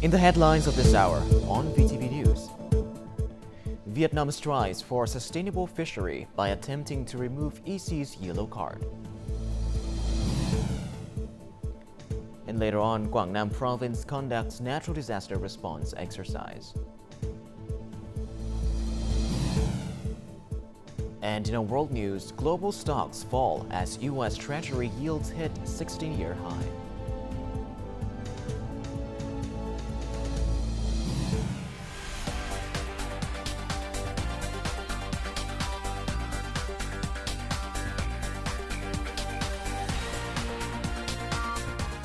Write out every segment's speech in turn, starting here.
In the headlines of this hour on VTV News, Vietnam strives for sustainable fishery by attempting to remove EC's yellow card. And later on, Quảng province conducts natural disaster response exercise. And in world news, global stocks fall as U.S. Treasury yields hit 16-year high.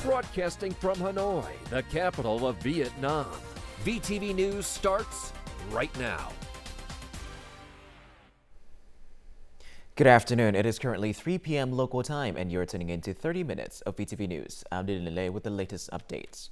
Broadcasting from Hanoi, the capital of Vietnam. VTV News starts right now. Good afternoon. It is currently 3 p.m. local time, and you're tuning into 30 minutes of VTV News. I'm Dylan Lele with the latest updates.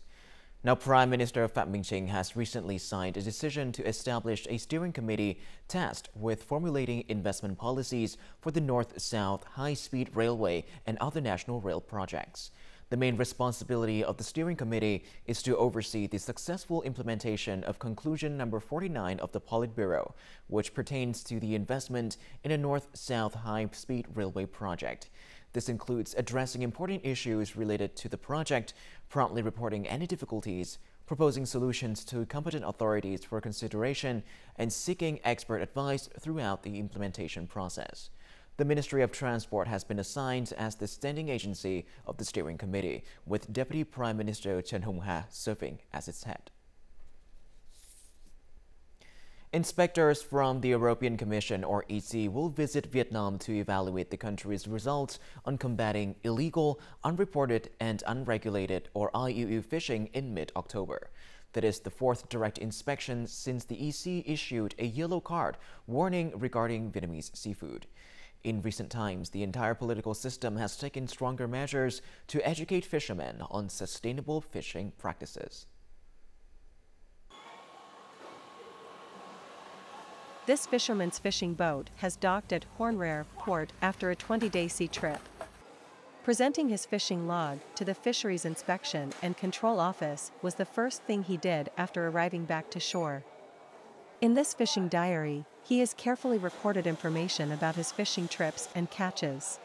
Now, Prime Minister Phạm Minh Chính has recently signed a decision to establish a steering committee tasked with formulating investment policies for the North-South High-Speed Railway and other national rail projects. The main responsibility of the steering committee is to oversee the successful implementation of Conclusion number 49 of the Politburo, which pertains to the investment in a North-South High-Speed Railway project. This includes addressing important issues related to the project, promptly reporting any difficulties, proposing solutions to competent authorities for consideration, and seeking expert advice throughout the implementation process. The Ministry of Transport has been assigned as the standing agency of the steering committee, with Deputy Prime Minister Trần Hồng Hà serving as its head. Inspectors from the European Commission, or EC, will visit Vietnam to evaluate the country's results on combating illegal, unreported, and unregulated, or IUU fishing in mid-October. That is the fourth direct inspection since the EC issued a yellow card warning regarding Vietnamese seafood. In recent times, the entire political system has taken stronger measures to educate fishermen on sustainable fishing practices. This fisherman's fishing boat has docked at Horn Rar port after a 20-day sea trip. Presenting his fishing log to the Fisheries Inspection and Control Office was the first thing he did after arriving back to shore. In this fishing diary, he has carefully recorded information about his fishing trips and catches.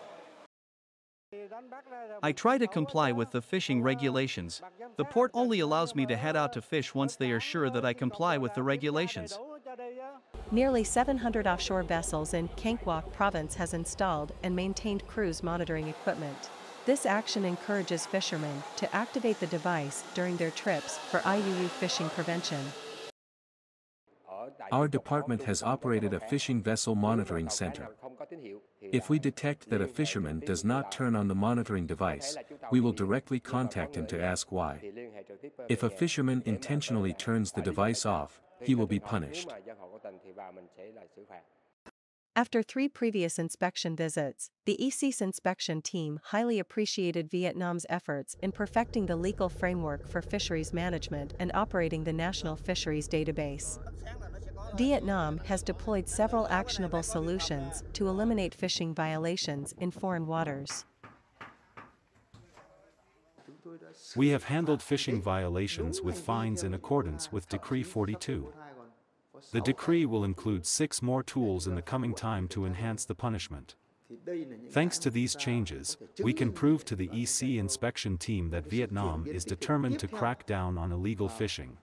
I try to comply with the fishing regulations. The port only allows me to head out to fish once they are sure that I comply with the regulations. Nearly 700 offshore vessels in Quang province has installed and maintained cruise monitoring equipment. This action encourages fishermen to activate the device during their trips for IUU fishing prevention. Our department has operated a fishing vessel monitoring center. If we detect that a fisherman does not turn on the monitoring device, we will directly contact him to ask why. If a fisherman intentionally turns the device off, he will be punished. After 3 previous inspection visits, the EC's inspection team highly appreciated Vietnam's efforts in perfecting the legal framework for fisheries management and operating the National Fisheries Database. Vietnam has deployed several actionable solutions to eliminate fishing violations in foreign waters. We have handled fishing violations with fines in accordance with Decree 42. The decree will include 6 more tools in the coming time to enhance the punishment. Thanks to these changes, we can prove to the EC inspection team that Vietnam is determined to crack down on illegal fishing.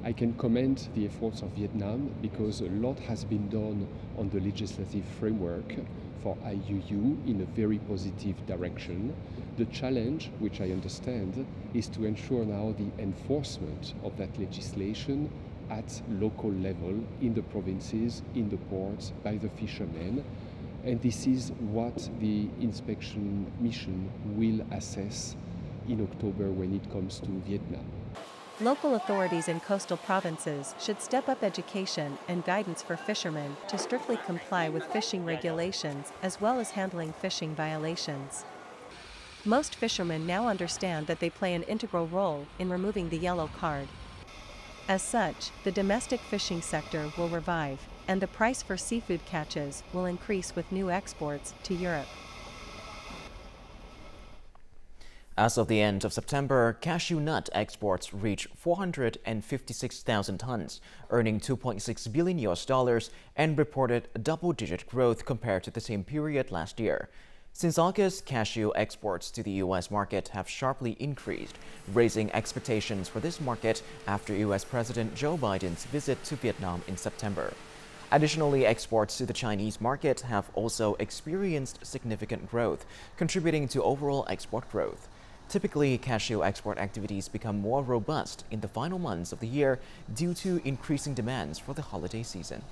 I can commend the efforts of Vietnam because a lot has been done on the legislative framework for IUU in a very positive direction. The challenge, which I understand, is to ensure now the enforcement of that legislation at local level, in the provinces, in the ports, by the fishermen. And this is what the inspection mission will assess in October when it comes to Vietnam. Local authorities in coastal provinces should step up education and guidance for fishermen to strictly comply with fishing regulations as well as handling fishing violations. Most fishermen now understand that they play an integral role in removing the yellow card. As such, the domestic fishing sector will revive, and the price for seafood catches will increase with new exports to Europe. As of the end of September, cashew nut exports reached 456,000 tons, earning $2.6 billion and reported double-digit growth compared to the same period last year. Since August, cashew exports to the U.S. market have sharply increased, raising expectations for this market after U.S. President Joe Biden's visit to Vietnam in September. Additionally, exports to the Chinese market have also experienced significant growth, contributing to overall export growth. Typically, cashew export activities become more robust in the final months of the year due to increasing demands for the holiday season.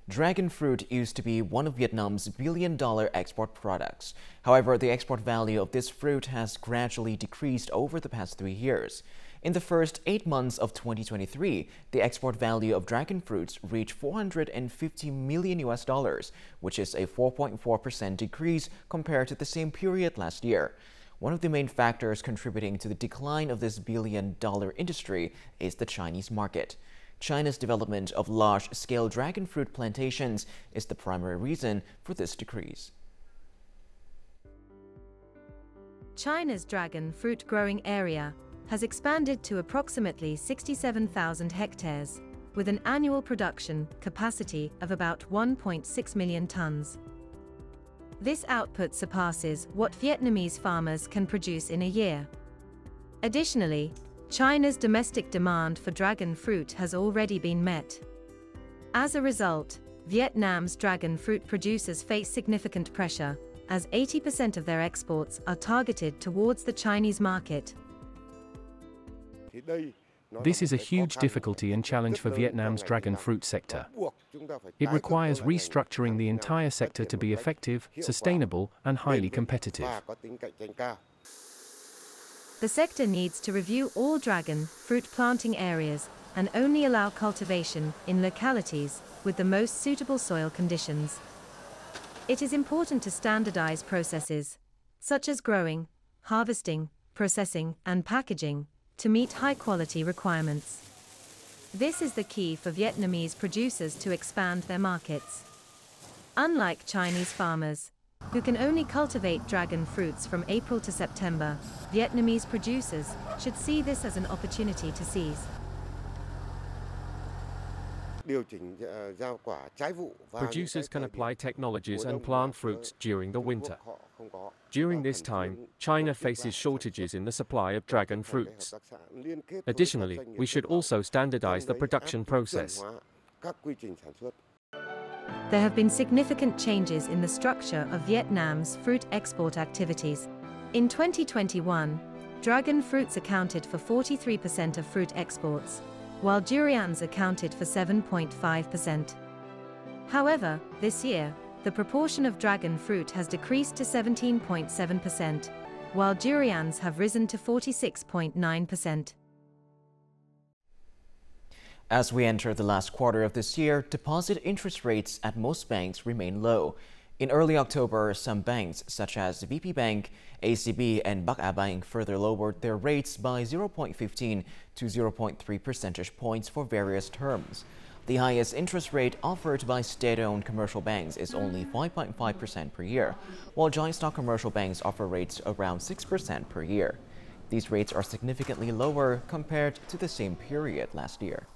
Dragon fruit used to be one of Vietnam's billion-dollar export products. However, the export value of this fruit has gradually decreased over the past 3 years. In the first 8 months of 2023, the export value of dragon fruits reached $450 million, which is a 4.4% decrease compared to the same period last year. One of the main factors contributing to the decline of this billion-dollar industry is the Chinese market. China's development of large-scale dragon fruit plantations is the primary reason for this decrease. China's dragon fruit growing area has expanded to approximately 67,000 hectares, with an annual production capacity of about 1.6 million tons. This output surpasses what Vietnamese farmers can produce in a year. Additionally, China's domestic demand for dragon fruit has already been met. As a result, Vietnam's dragon fruit producers face significant pressure, as 80% of their exports are targeted towards the Chinese market. This is a huge difficulty and challenge for Vietnam's dragon fruit sector. It requires restructuring the entire sector to be effective, sustainable, and highly competitive. The sector needs to review all dragon fruit planting areas and only allow cultivation in localities with the most suitable soil conditions. It is important to standardize processes, such as growing, harvesting, processing, and packaging, to meet high-quality requirements. This is the key for Vietnamese producers to expand their markets. Unlike Chinese farmers, who can only cultivate dragon fruits from April to September, Vietnamese producers should see this as an opportunity to seize. Producers can apply technologies and plant fruits during the winter. During this time, China faces shortages in the supply of dragon fruits. Additionally, we should also standardize the production process. There have been significant changes in the structure of Vietnam's fruit export activities. In 2021, dragon fruits accounted for 43% of fruit exports, while durians accounted for 7.5%. However, this year, the proportion of dragon fruit has decreased to 17.7%, while durians have risen to 46.9%. As we enter the last quarter of this year, deposit interest rates at most banks remain low. In early October, some banks, such as VP Bank, ACB, and Bắc Á Bank, further lowered their rates by 0.15 to 0.3 percentage points for various terms. The highest interest rate offered by state-owned commercial banks is only 5.5% per year, while joint stock commercial banks offer rates around 6% per year. These rates are significantly lower compared to the same period last year.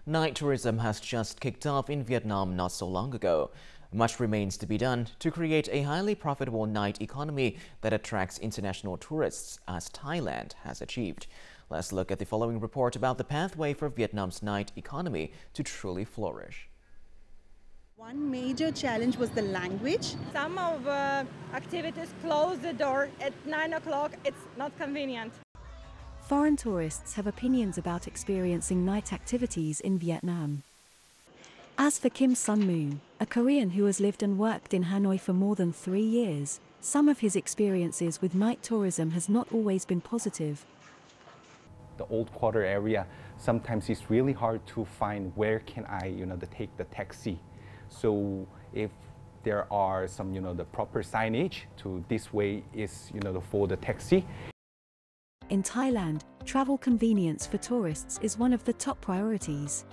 Night tourism has just kicked off in Vietnam not so long ago. Much remains to be done to create a highly profitable night economy that attracts international tourists, as Thailand has achieved. Let's look at the following report about the pathway for Vietnam's night economy to truly flourish. One major challenge was the language. Some of activities close the door at 9 o'clock. It's not convenient. Foreign tourists have opinions about experiencing night activities in Vietnam. As for Kim Sun Moon, a Korean who has lived and worked in Hanoi for more than 3 years, some of his experiences with night tourism has not always been positive. The old quarter area, sometimes it's really hard to find where can I, take the taxi. So if there are some, the proper signage to this way is, for the taxi. In Thailand, travel convenience for tourists is one of the top priorities.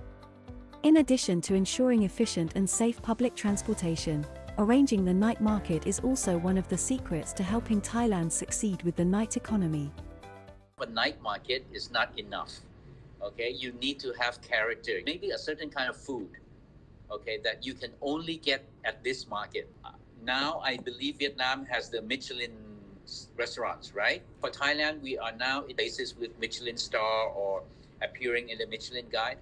In addition to ensuring efficient and safe public transportation, arranging the night market is also one of the secrets to helping Thailand succeed with the night economy. A night market is not enough. Okay, you need to have character, maybe a certain kind of food, okay, that you can only get at this market. Now I believe Vietnam has the Michelin restaurants, right? For Thailand, we are now in places with Michelin star or appearing in the Michelin guide.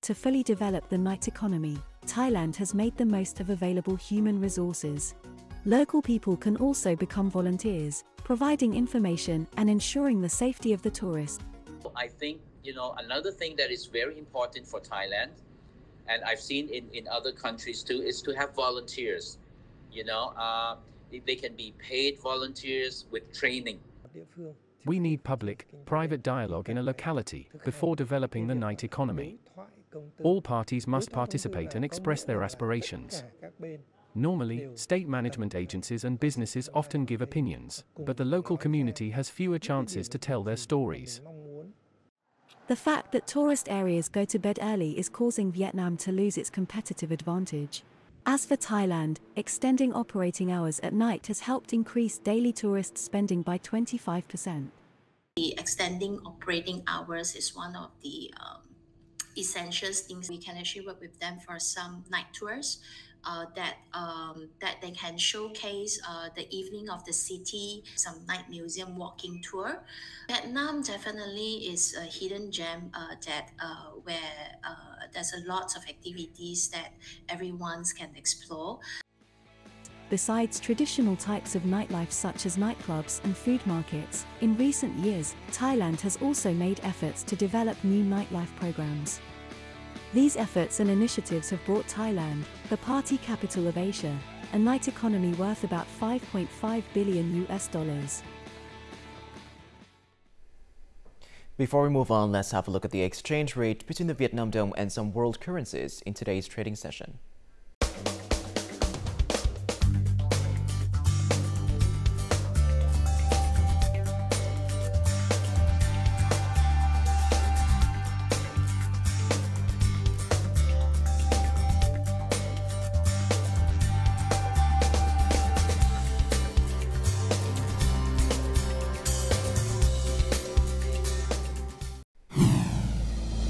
To fully develop the night economy, Thailand has made the most of available human resources. Local people can also become volunteers, providing information and ensuring the safety of the tourist. I think, another thing that is very important for Thailand, and I've seen in other countries too, is to have volunteers. They can be paid volunteers with training. We need public-private dialogue in a locality before developing the night economy. All parties must participate and express their aspirations. Normally, state management agencies and businesses often give opinions, but the local community has fewer chances to tell their stories. The fact that tourist areas go to bed early is causing Vietnam to lose its competitive advantage. As for Thailand, extending operating hours at night has helped increase daily tourist spending by 25%. Extending operating hours is one of the essential things. We can actually work with them for some night tours that they can showcase the evening of the city, some night museum walking tour. Vietnam definitely is a hidden gem where there's a lot of activities that everyone can explore. Besides traditional types of nightlife such as nightclubs and food markets, in recent years, Thailand has also made efforts to develop new nightlife programs. These efforts and initiatives have brought Thailand, the party capital of Asia, a night economy worth about $5.5 billion. Before we move on, let's have a look at the exchange rate between the Vietnam dong and some world currencies in today's trading session.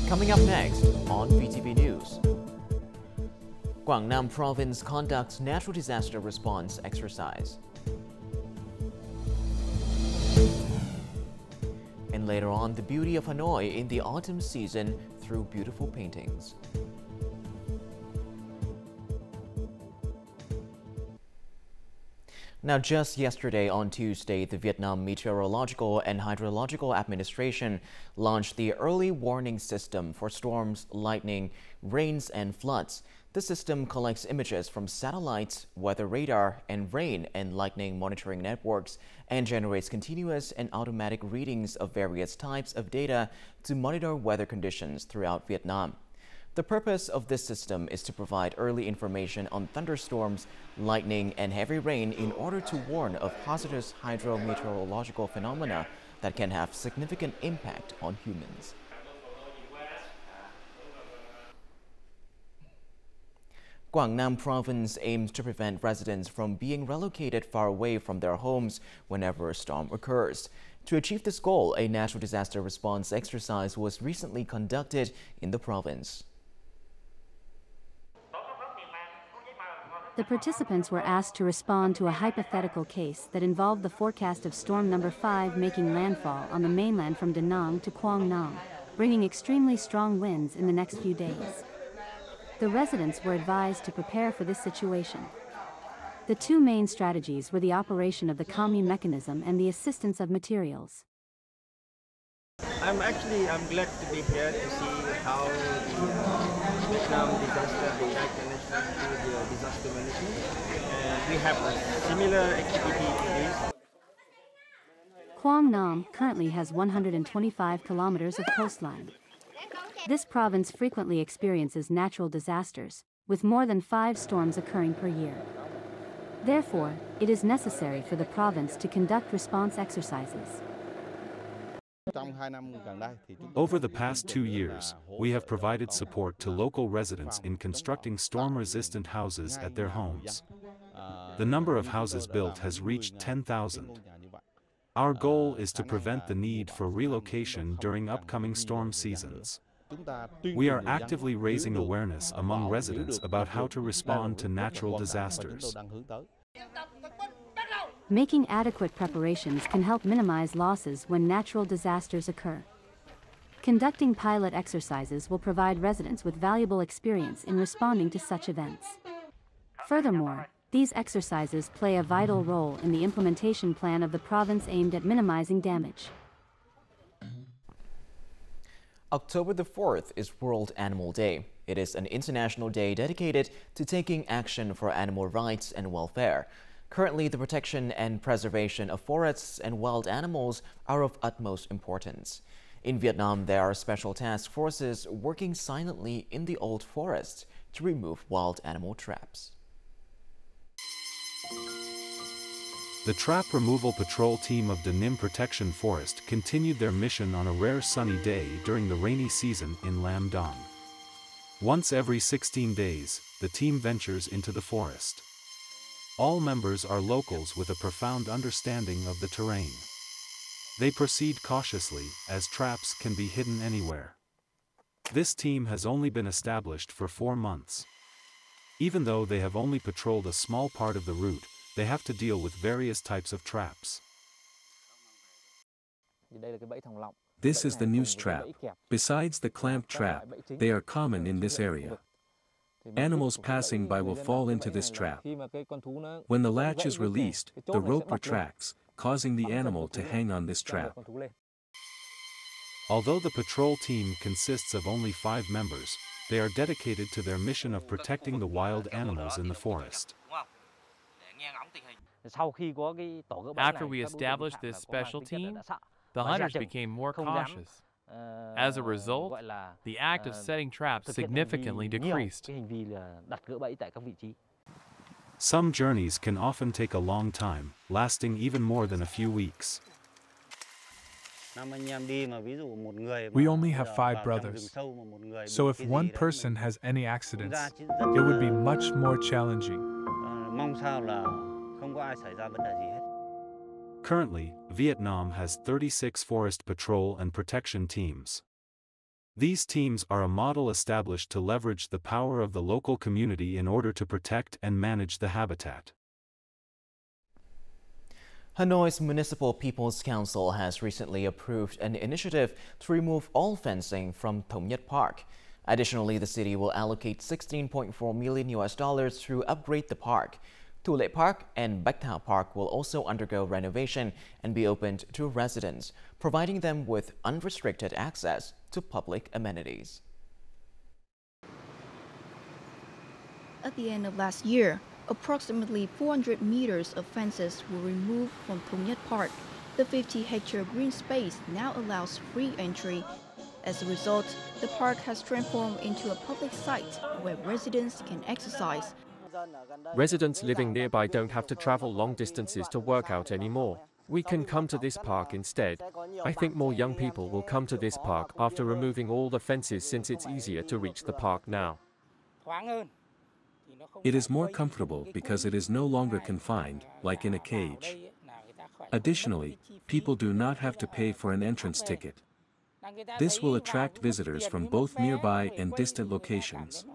Coming up next on VTV News. Quảng Province conducts natural disaster response exercise. And later on, the beauty of Hanoi in the autumn season through beautiful paintings. Now, just yesterday on Tuesday, the Vietnam Meteorological and Hydrological Administration launched the early warning system for storms, lightning, rains, and floods. The system collects images from satellites, weather radar, and rain and lightning monitoring networks and generates continuous and automatic readings of various types of data to monitor weather conditions throughout Vietnam. The purpose of this system is to provide early information on thunderstorms, lightning, and heavy rain in order to warn of hazardous hydrometeorological phenomena that can have significant impact on humans. Quảng Nam Province aims to prevent residents from being relocated far away from their homes whenever a storm occurs. To achieve this goal, a natural disaster response exercise was recently conducted in the province. The participants were asked to respond to a hypothetical case that involved the forecast of storm number 5 making landfall on the mainland from Da Nang to Quang Nam, bringing extremely strong winds in the next few days. The residents were advised to prepare for this situation. The two main strategies were the operation of the commune mechanism and the assistance of materials. I'm glad to be here to see how the Vietnam disaster impact management to the disaster management. And we have a similar activity to this. Quang Nam currently has 125 kilometers of coastline. This province frequently experiences natural disasters, with more than 5 storms occurring per year. Therefore, it is necessary for the province to conduct response exercises. Over the past 2 years, we have provided support to local residents in constructing storm-resistant houses at their homes. The number of houses built has reached 10,000. Our goal is to prevent the need for relocation during upcoming storm seasons. We are actively raising awareness among residents about how to respond to natural disasters. Making adequate preparations can help minimize losses when natural disasters occur. Conducting pilot exercises will provide residents with valuable experience in responding to such events. Furthermore, these exercises play a vital role in the implementation plan of the province aimed at minimizing damage. October the 4th is World Animal Day. It is an international day dedicated to taking action for animal rights and welfare. Currently, the protection and preservation of forests and wild animals are of utmost importance. In Vietnam, there are special task forces working silently in the old forests to remove wild animal traps. The Trap Removal Patrol team of the Nim Protection Forest continued their mission on a rare sunny day during the rainy season in Lam Dong. Once every 16 days, the team ventures into the forest. All members are locals with a profound understanding of the terrain. They proceed cautiously, as traps can be hidden anywhere. This team has only been established for 4 months. Even though they have only patrolled a small part of the route, they have to deal with various types of traps. This is the noose trap. Besides the clamp trap, they are common in this area. Animals passing by will fall into this trap. When the latch is released, the rope retracts, causing the animal to hang on this trap. Although the patrol team consists of only 5 members, they are dedicated to their mission of protecting the wild animals in the forest. After we established this special team, the hunters became more cautious. As a result, the act of setting traps significantly decreased. Some journeys can often take a long time, lasting even more than a few weeks. We only have 5 brothers, so if one person has any accidents, it would be much more challenging. Currently, Vietnam has 36 forest patrol and protection teams. These teams are a model established to leverage the power of the local community in order to protect and manage the habitat. Hanoi's Municipal People's Council has recently approved an initiative to remove all fencing from Thống Nhất Park. Additionally, the city will allocate $16.4 million to upgrade the park. Thu Lệ Park and Bạch Thảo Park will also undergo renovation and be opened to residents, providing them with unrestricted access to public amenities. At the end of last year, approximately 400 meters of fences were removed from Thống Nhất Park. The 50-hectare green space now allows free entry. As a result, the park has transformed into a public site where residents can exercise. Residents living nearby don't have to travel long distances to work out anymore. We can come to this park instead. I think more young people will come to this park after removing all the fences since it's easier to reach the park now. It is more comfortable because it is no longer confined, like in a cage. Additionally, people do not have to pay for an entrance ticket. This will attract visitors from both nearby and distant locations.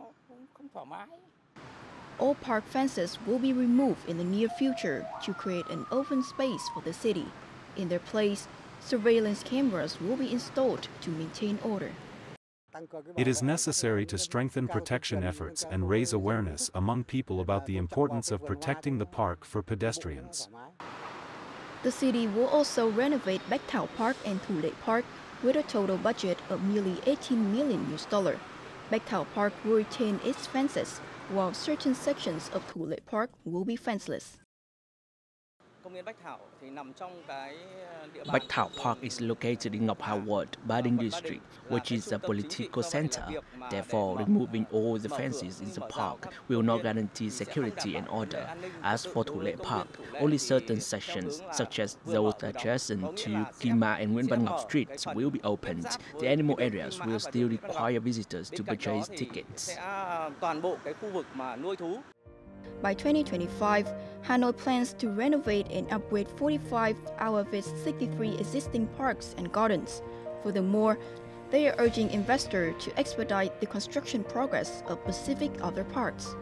All park fences will be removed in the near future to create an open space for the city. In their place, surveillance cameras will be installed to maintain order. It is necessary to strengthen protection efforts and raise awareness among people about the importance of protecting the park for pedestrians. The city will also renovate Bạch Thảo Park and Thu Lệ Park with a total budget of nearly $18 million. Bạch Thảo Park will retain its fences, while certain sections of Thu Lệ Park will be fenceless. Bạch Thảo Park is located in Ngọc Hà Ward, Ba Đinh District, which is a political center. Therefore, removing all the fences in the park will not guarantee security and order. As for Thủ Lệ Park, only certain sections, such as those adjacent to Kim Ma and Nguyễn Văn Ngọc streets, will be opened. The animal areas will still require visitors to purchase tickets. By 2025, Hanoi plans to renovate and upgrade 45 out of its 63 existing parks and gardens. Furthermore, they are urging investors to expedite the construction progress of Pacific other parks.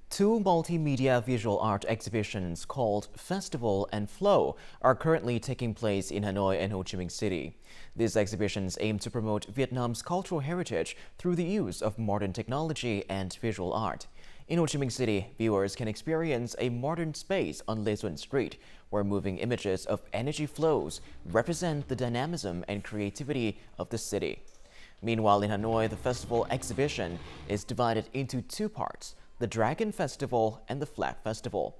Two multimedia visual art exhibitions called Festival and Flow are currently taking place in Hanoi and Ho Chi Minh City. These exhibitions aim to promote Vietnam's cultural heritage through the use of modern technology and visual art. In Ho Chi Minh City, viewers can experience a modern space on Lê Duẩn Street, where moving images of energy flows represent the dynamism and creativity of the city. Meanwhile, in Hanoi, the festival exhibition is divided into two parts: the Dragon Festival and the Flag Festival.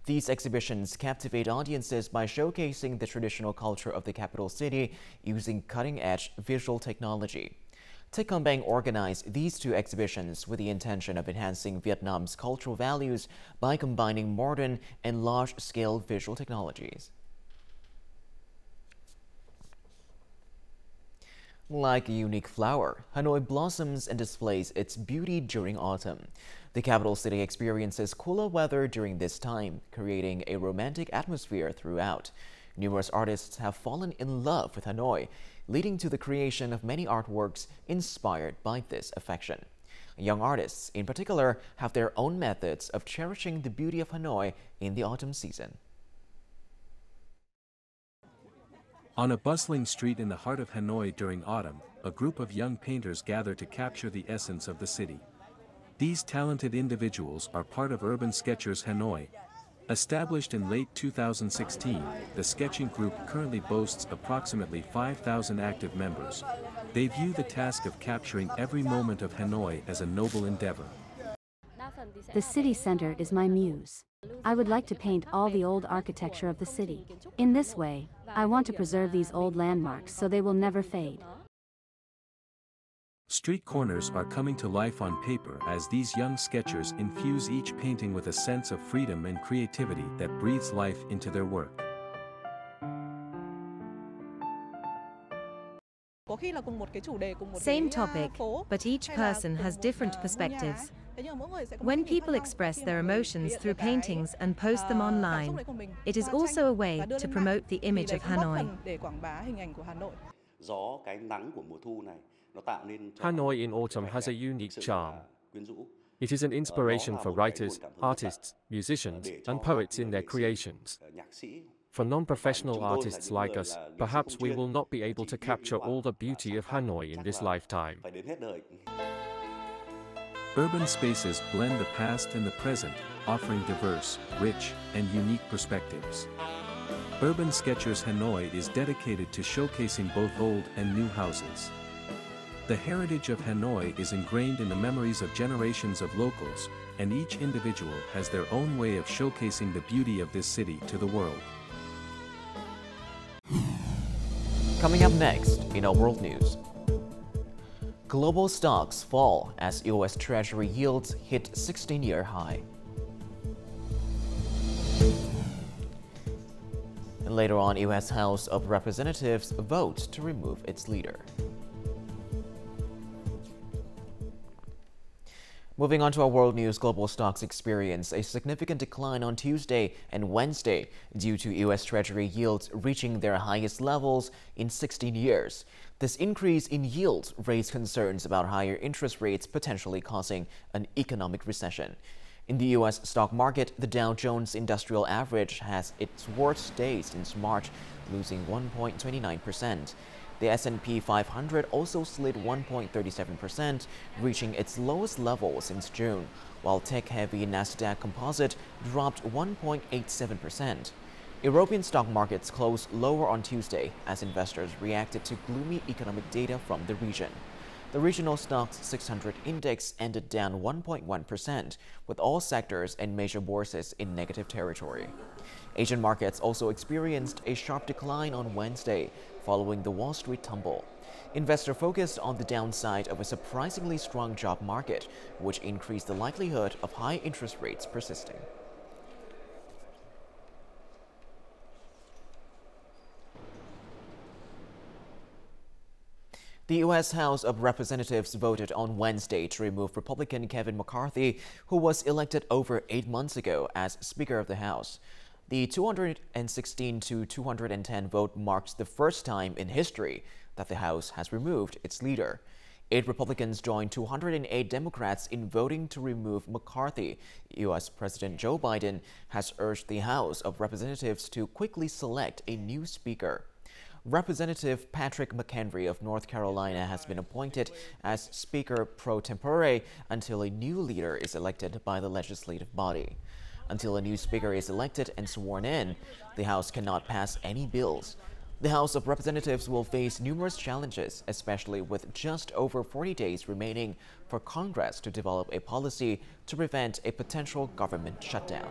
These exhibitions captivate audiences by showcasing the traditional culture of the capital city using cutting-edge visual technology. Techcombank organized these two exhibitions with the intention of enhancing Vietnam's cultural values by combining modern and large-scale visual technologies. Like a unique flower, Hanoi blossoms and displays its beauty during autumn. The capital city experiences cooler weather during this time, creating a romantic atmosphere throughout. Numerous artists have fallen in love with Hanoi, leading to the creation of many artworks inspired by this affection. Young artists, in particular, have their own methods of cherishing the beauty of Hanoi in the autumn season. On a bustling street in the heart of Hanoi during autumn, a group of young painters gather to capture the essence of the city. These talented individuals are part of Urban Skechers Hanoi. Established in late 2016, the sketching group currently boasts approximately 5,000 active members. They view the task of capturing every moment of Hanoi as a noble endeavor. The city center is my muse. I would like to paint all the old architecture of the city. In this way, I want to preserve these old landmarks so they will never fade. Street corners are coming to life on paper as these young sketchers infuse each painting with a sense of freedom and creativity that breathes life into their work. Same topic, but each person has different perspectives. When people express their emotions through paintings and post them online, it is also a way to promote the image of Hanoi. Hanoi in autumn has a unique charm. It is an inspiration for writers, artists, musicians, and poets in their creations. For non-professional artists like us, perhaps we will not be able to capture all the beauty of Hanoi in this lifetime. Urban spaces blend the past and the present, offering diverse, rich, and unique perspectives. Urban Skechers Hanoi is dedicated to showcasing both old and new houses. The heritage of Hanoi is ingrained in the memories of generations of locals, and each individual has their own way of showcasing the beauty of this city to the world. Coming up next in our world news. Global stocks fall as U.S. Treasury yields hit 16-year high. And later on, U.S. House of Representatives vote to remove its leader. Moving on to our world news, global stocks experienced a significant decline on Tuesday and Wednesday due to U.S. Treasury yields reaching their highest levels in 16 years. This increase in yields raised concerns about higher interest rates potentially causing an economic recession. In the U.S. stock market, the Dow Jones Industrial Average has its worst day since March, losing 1.29%. The S&P 500 also slid 1.37%, reaching its lowest level since June, while tech-heavy Nasdaq Composite dropped 1.87%. European stock markets closed lower on Tuesday as investors reacted to gloomy economic data from the region. The regional Stoxx 600 index ended down 1.1%, with all sectors and major bourses in negative territory. Asian markets also experienced a sharp decline on Wednesday, following the Wall Street tumble. Investors focused on the downside of a surprisingly strong job market, which increased the likelihood of high interest rates persisting. The U.S. House of Representatives voted on Wednesday to remove Republican Kevin McCarthy, who was elected over 8 months ago as Speaker of the House. The 216 to 210 vote marks the first time in history that the House has removed its leader. 8 Republicans joined 208 Democrats in voting to remove McCarthy. U.S. President Joe Biden has urged the House of Representatives to quickly select a new Speaker. Representative Patrick McHenry of North Carolina has been appointed as Speaker pro tempore until a new leader is elected by the legislative body. Until a new Speaker is elected and sworn in, the House cannot pass any bills. The House of Representatives will face numerous challenges, especially with just over 40 days remaining for Congress to develop a policy to prevent a potential government shutdown.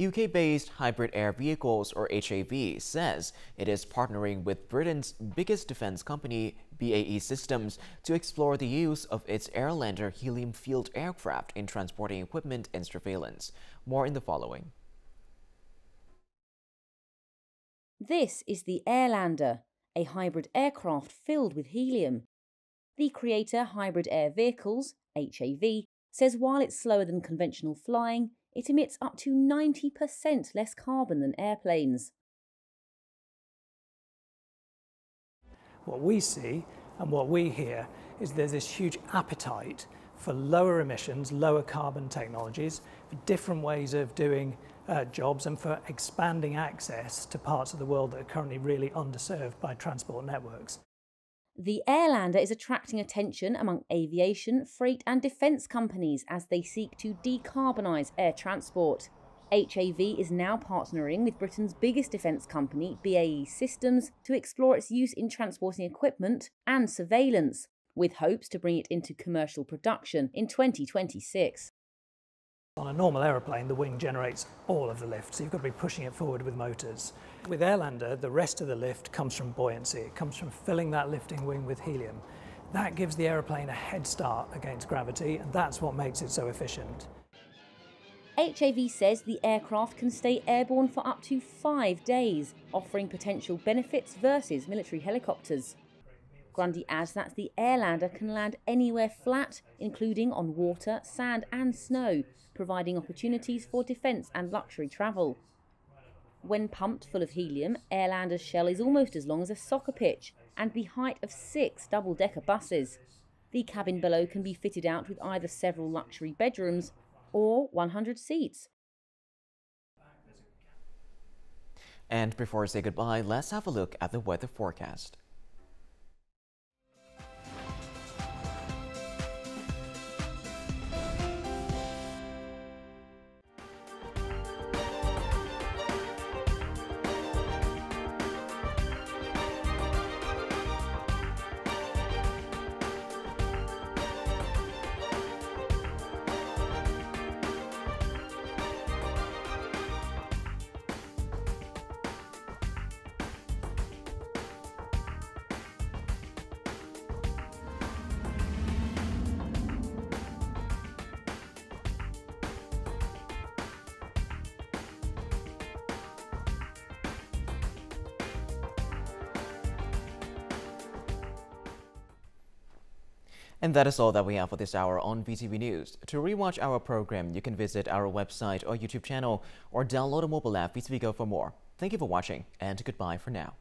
UK-based Hybrid Air Vehicles, or HAV, says it is partnering with Britain's biggest defense company, BAE Systems, to explore the use of its Airlander helium-fueled aircraft in transporting equipment and surveillance. More in the following. This is the Airlander, a hybrid aircraft filled with helium. The creator, Hybrid Air Vehicles, HAV, says while it's slower than conventional flying, it emits up to 90% less carbon than airplanes. What we see and what we hear is there's this huge appetite for lower emissions, lower carbon technologies, for different ways of doing jobs and for expanding access to parts of the world that are currently really underserved by transport networks. The Airlander is attracting attention among aviation, freight and defence companies as they seek to decarbonise air transport. HAV is now partnering with Britain's biggest defence company, BAE Systems, to explore its use in transporting equipment and surveillance, with hopes to bring it into commercial production in 2026. On a normal aeroplane, the wing generates all of the lift, so you've got to be pushing it forward with motors. With Airlander, the rest of the lift comes from buoyancy. It comes from filling that lifting wing with helium. That gives the aeroplane a head start against gravity, and that's what makes it so efficient. HAV says the aircraft can stay airborne for up to 5 days, offering potential benefits versus military helicopters. Grundy adds that the Airlander can land anywhere flat, including on water, sand and snow, providing opportunities for defence and luxury travel. When pumped full of helium, Airlander's shell is almost as long as a soccer pitch and the height of 6 double-decker buses. The cabin below can be fitted out with either several luxury bedrooms or 100 seats. And before I say goodbye, let's have a look at the weather forecast. And that is all that we have for this hour on VTV News. To rewatch our program, you can visit our website or YouTube channel or download a mobile app VTVgo for more. Thank you for watching, and goodbye for now.